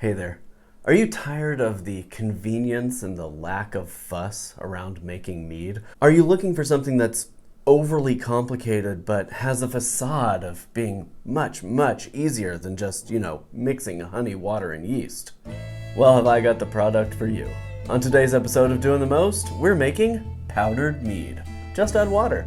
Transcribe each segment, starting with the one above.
Hey there. Are you tired of the convenience and the lack of fuss around making mead? Are you looking for something that's overly complicated but has a facade of being much, much easier than just, mixing honey, water, and yeast? Well, have I got the product for you. On today's episode of Doing the Most, we're making powdered mead. Just add water.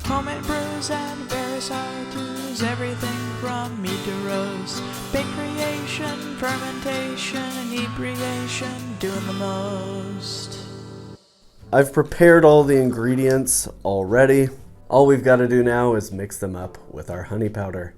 Homemade brews and various how-tos, everything from mead to roast, bake creation, fermentation, inebriation, doing the most. I've prepared all the ingredients already. All we've got to do now is mix them up with our honey powder.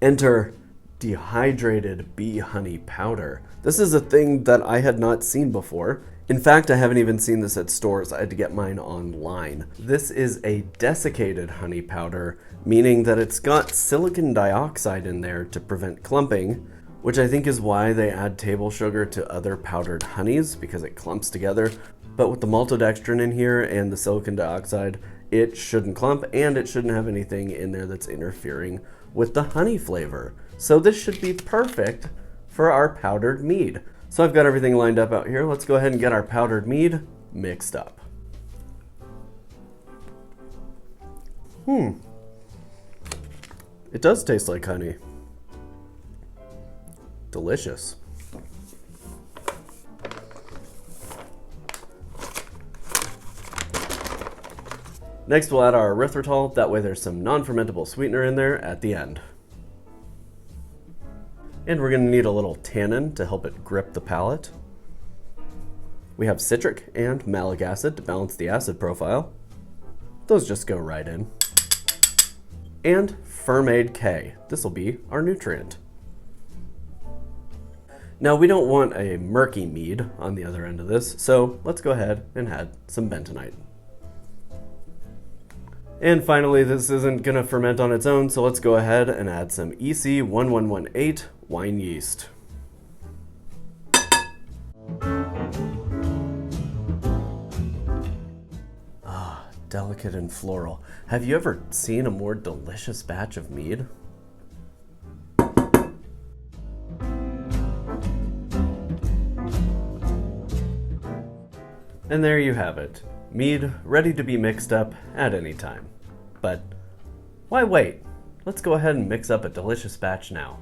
Enter dehydrated bee honey powder. This is a thing that I had not seen before. In fact, I haven't even seen this at stores. I had to get mine online. This is a desiccated honey powder, meaning that it's got silicon dioxide in there to prevent clumping, which I think is why they add table sugar to other powdered honeys, because it clumps together. But with the maltodextrin in here and the silicon dioxide, it shouldn't clump, and it shouldn't have anything in there that's interfering with the honey flavor. So this should be perfect for our powdered mead. So I've got everything lined up out here. Let's go ahead and get our powdered mead mixed up. It does taste like honey. Delicious. Next we'll add our erythritol. That way there's some non-fermentable sweetener in there at the end. And we're going to need a little tannin to help it grip the palate. We have citric and malic acid to balance the acid profile. Those just go right in. And Fermade K. This will be our nutrient. Now we don't want a murky mead on the other end of this, so let's go ahead and add some bentonite. And finally, this isn't going to ferment on its own, so let's go ahead and add some EC1118 wine yeast. Delicate and floral. Have you ever seen a more delicious batch of mead? And there you have it. Mead ready to be mixed up at any time. But why wait? Let's go ahead and mix up a delicious batch now.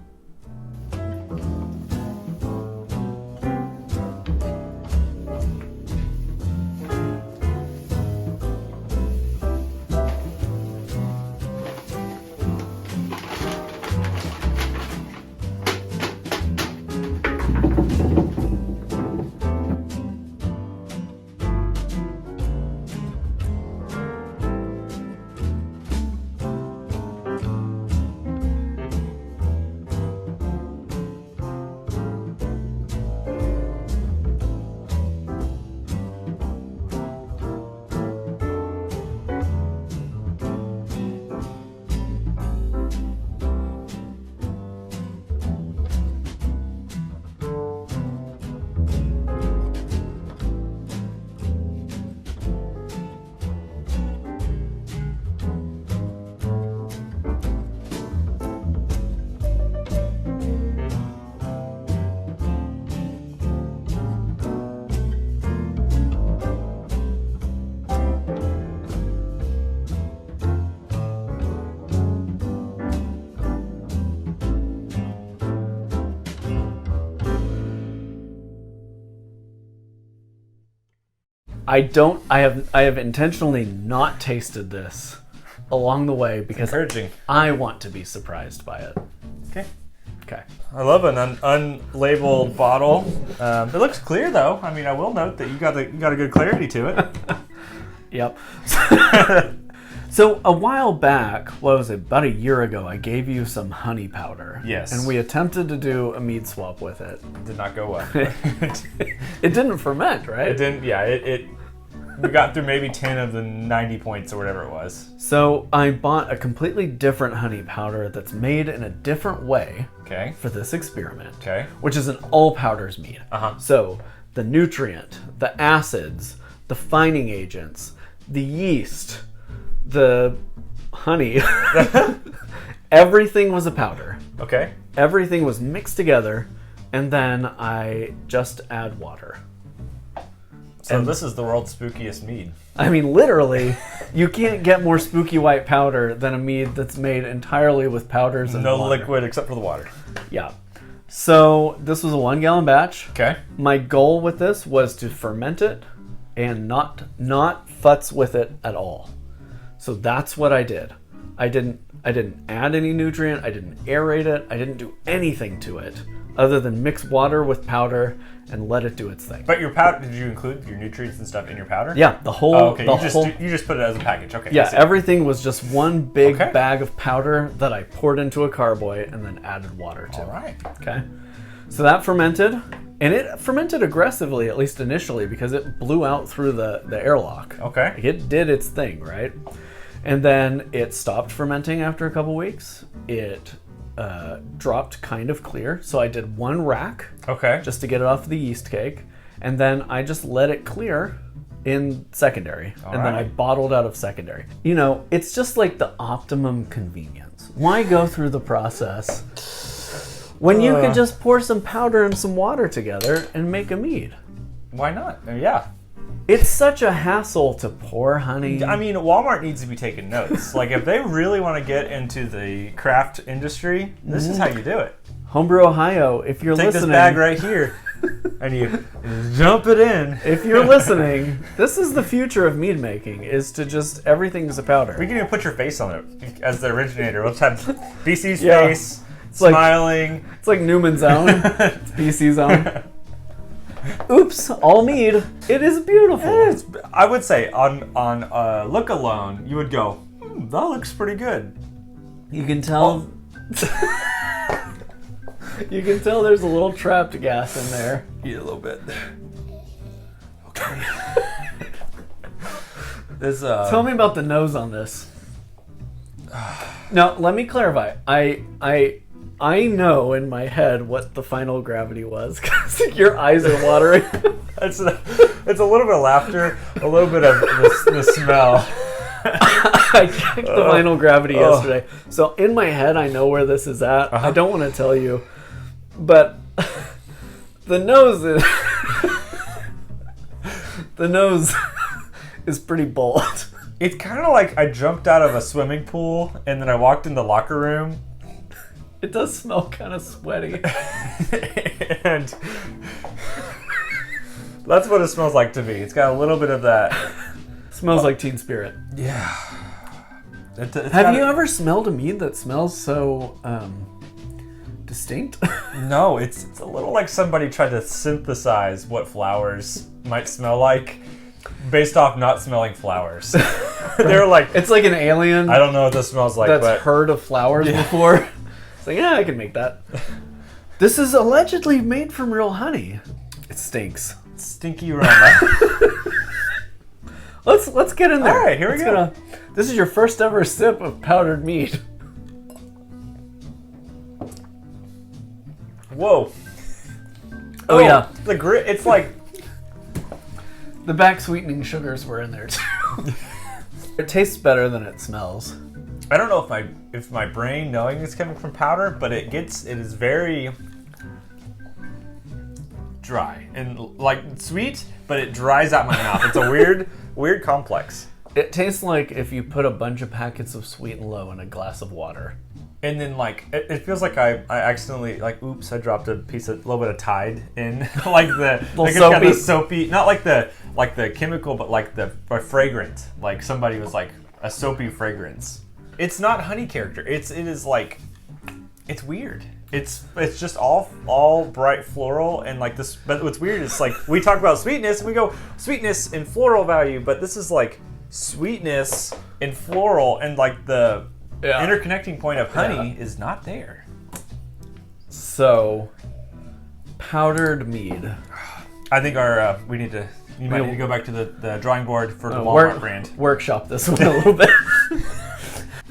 I have intentionally not tasted this along the way because Encouraging. I want to be surprised by it. Okay. I love an unlabeled bottle. It looks clear though. I mean, I will note that you got a good clarity to it. Yep. So a while back, what was it, about a year ago, I gave you some honey powder. Yes. And we attempted to do a mead swap with it. Did not go well. It didn't ferment, right? It didn't. Yeah. We got through maybe 10 of the 90 points or whatever it was. So I bought a completely different honey powder that's made in a different way for this experiment, which is an all powders mead. So the nutrient, the acids, the fining agents, the yeast, the honey. Everything was a powder. Okay. Everything was mixed together, and then I just add water. So this is the world's spookiest mead. I mean, literally, you can't get more spooky white powder than a mead that's made entirely with powders and No water. liquid except for the water. Yeah. So this was a 1 gallon batch. Okay. My goal with this was to ferment it and not futz with it at all. So that's what I did. I didn't add any nutrient. I didn't aerate it. I didn't do anything to it other than mix water with powder and let it do its thing. But your powder, did you include your nutrients and stuff in your powder? Yeah, the whole. Oh, okay. The You just put it as a package. Okay. Yeah, everything was just one big Okay. bag of powder that I poured into a carboy and then added water to. All right. Okay. So that fermented, and it fermented aggressively, at least initially, because it blew out through the airlock. Okay. It did its thing, right? And then it stopped fermenting after a couple weeks. It dropped kind of clear. So I did 1 rack Okay. just to get it off the yeast cake. And then I just let it clear in secondary. And then I right. bottled out of secondary. You know, it's just like the optimum convenience. Why go through the process when you could just pour some powder and some water together and make a mead? Why not? Yeah. It's such a hassle to pour honey. I mean, Walmart needs to be taking notes. Like, if they really want to get into the craft industry, this is how you do it. Homebrew Ohio, if you're Take listening, this bag right here, and you jump it in. if you're listening, this is the future of mead making, is to just, everything's a powder. We can even put your face on it as the originator. Let's have BC's Yeah. face, like- smiling. It's like Newman's Own. It's BC's Own. Oops, all mead. It is beautiful. I would say on look alone, you would go, that looks pretty good. You can tell. You can tell there's a little trapped gas in there. Eat a little bit. Okay. This Tell me about the nose on this. Now, let me clarify. I know in my head what the final gravity was, because your eyes are watering. it's a little bit of laughter, a little bit of the smell. I checked the final gravity yesterday. So in my head, I know where this is at. I don't want to tell you, but the nose is the nose is pretty bold. It's kind of like I jumped out of a swimming pool and then I walked in the locker room. It does smell kind of sweaty. And that's what it smells like to me. It's got a little bit of that. Smells like Teen Spirit. Yeah. Have you ever smelled a mead that smells so distinct? No, it's a little like somebody tried to synthesize what flowers might smell like based off not smelling flowers. They're like, It's like an alien I don't know what this smells like, that's but heard of flowers before. It's like, yeah, I can make that. This is allegedly made from real honey. It stinks. stinky aroma. Let's get in there. All right, here we go. This is your first ever sip of powdered mead. Whoa. Oh, yeah. The grit, it's like, The back sweetening sugars were in there too. It tastes better than it smells. I don't know if my brain knowing it's coming from powder, but it is very dry and like sweet, but it dries out my mouth. It's a weird complex. It tastes like if you put a bunch of packets of Sweet and Low in a glass of water. And then like it feels like I accidentally like oops, I dropped a little bit of Tide in like the like it's got the soapy, not like the chemical, but like the fragrant. Like somebody was like a soapy fragrance. It's not honey character. It is like it's weird. It's just all bright floral and like this. But what's weird is like we talk about sweetness and we go sweetness and floral value, but this is like sweetness and floral and like the interconnecting point of honey is not there. So, powdered mead. I think you might need to go back to the drawing board for the Walmart brand. Workshop this one a little bit.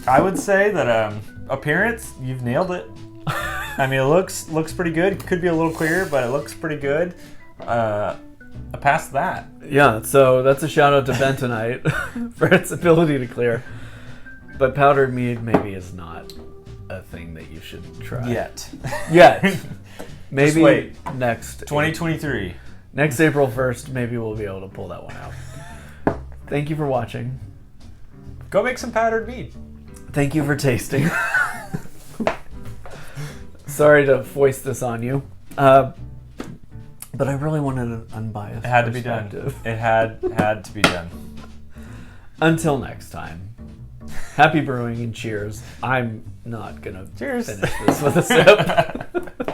I would say that appearance, you've nailed it. I mean, it looks pretty good. Could be a little clearer, but it looks pretty good. Past that. Yeah, so that's a shout out to Bentonite for its ability to clear. But powdered mead maybe is not a thing that you should try. Yet. Maybe Just wait. next 2023. Next April 1st, maybe we'll be able to pull that one out. Thank you for watching. Go make some powdered mead. Thank you for tasting. Sorry to foist this on you. But I really wanted an unbiased It had to be done. It had to be done. Until next time. Happy brewing and cheers. I'm not going to finish this with a sip.